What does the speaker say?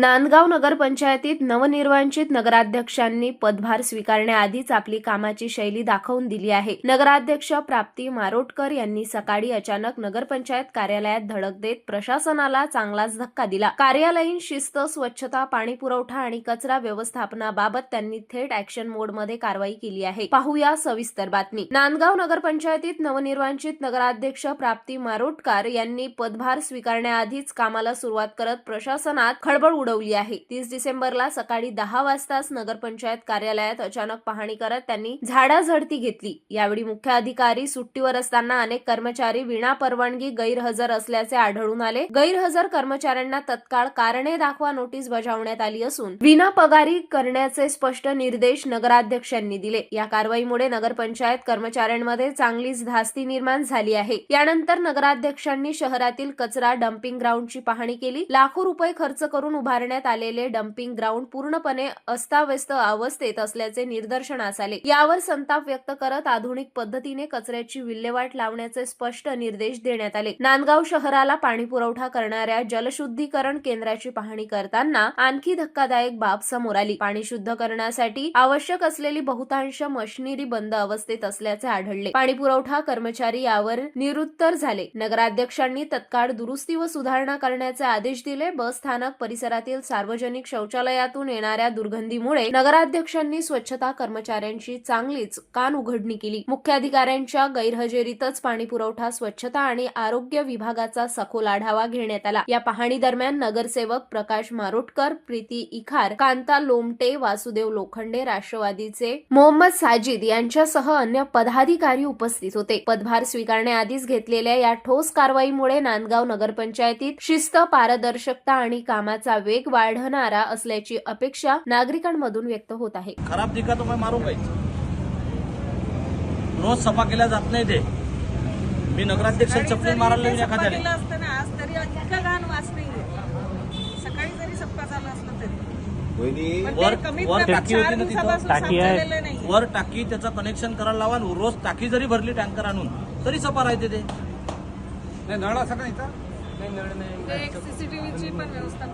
नांदगाव नगरपंचायतीत नवनिर्वाचित नगराध्यक्षांनी पदभार स्वीकारण्याआधीच आपली कामाची शैली दाखवून दिली आहे। नगराध्यक्ष प्राप्ती मारोटकर यांनी सकाळी अचानक नगरपंचायत कार्यालयात धडक देत प्रशासनाला चांगलाच धक्का दिला। कार्यालयीन शिस्त, स्वच्छता, पाणी पुरवठा आणि कचरा व्यवस्थापनाबाबत त्यांनी थेट ऍक्शन मोडमध्ये कारवाई केली आहे। पाहूया सविस्तर बातमी। नांदगाव नगरपंचायतीत नवनिर्वाचित नगराध्यक्ष प्राप्ती मारोटकर यांनी पदभार स्वीकारण्याआधीच कामाला सुरुवात करत प्रशासनात खळबळ उडवली आहे। 30 डिसेंबरला सकाळी 10 वाजताच नगरपंचायत कार्यालयात अचानक पाहणी करत त्यांनी झाडाझडती घेतली। यावेळी मुख्य अधिकारी सुट्टीवर असताना अनेक कर्मचारी विना परवानगी गैरहजर असल्याचे आढळून आले। गैरहजर कर्मचाऱ्यांना तत्काळ कारणे दाखवा नोटीस बजावण्यात आली असून विना पगारी करण्याचे स्पष्ट निर्देश नगराध्यक्षांनी दिले। या कारवाईमुळे नगरपंचायत कर्मचाऱ्यांमध्ये चांगलीच धास्ती निर्माण झाली आहे। यानंतर नगराध्यक्षांनी शहरातील कचरा डम्पिंग ग्राउंडची पाहणी केली। लाखो रुपये खर्च करून उभारण्यात आलेले डम्पिंग ग्राउंड पूर्णपणे अस्ताव्यस्त अवस्थेत असल्याचे निदर्शनास आले। यावर संताप व्यक्त करत आधुनिक पद्धतीने कचऱ्याची विल्हेवाट लावण्याचे स्पष्ट निर्देश देण्यात आले। नांदगाव शहराला पाणी पुरवठा करणाऱ्या जलशुद्धीकरण केंद्राची पाहणी करताना आणखी धक्कादायक बाब समोर आली। पाणी शुद्ध करण्यासाठी आवश्यक असलेली बहुतांश मशिनरी बंद अवस्थेत असल्याचे आढळले। पाणी पुरवठा कर्मचारी यावर निरुत्तर झाले। नगराध्यक्षांनी तत्काळ दुरुस्ती व सुधारणा करण्याचे आदेश दिले। बस स्थानक परिसरातील सार्वजनिक शौचालयातून येणाऱ्या दुर्गंधीमुळे नगराध्यक्षांनी स्वच्छता कर्मचाऱ्यांची चांगलीच कान उघडणी केली। मुख्याधिकाऱ्यांच्या गैरहजेरीतच पाणी पुरवठा, स्वच्छता आणि आरोग्य विभागाचा सखोल आढावा घेण्यात आला। या पाहणी दरम्यान नगरसेवक प्रकाश मारोटकर, प्रीती इखार, कांता लोमटे, वासुदेव लोखंडे, राष्ट्रवादीचे मोहम्मद साजिद यांच्यासह अन्य पदाधिकारी उपस्थित होते। पदभार स्वीकारण्याआधीच घेतलेल्या या ठोस कारवाईमुळे नांदगाव नगरपंचायतीत शिस्त, पारदर्शकता आणि कामाचा वेग वाढणारा असल्याची अपेक्षा नागरिकांमधून व्यक्त होत आहे। खराब दिखा तो मैं मारूंगा ही। रोज सफा केल्या जात नाही ते। मी नगराध्यक्ष चपली मारायला लागले एखाद्याने आज तरी इतका घाण वास नाहीये। सकाळी जरी सफा झाला असलं तरी वर टाकी त्याचं कनेक्शन करायला लावा। रोज टाकी जरी भरली टँकर आणून तरी सफा राहते ते। एक सीसीटीव्हीची पण व्यवस्था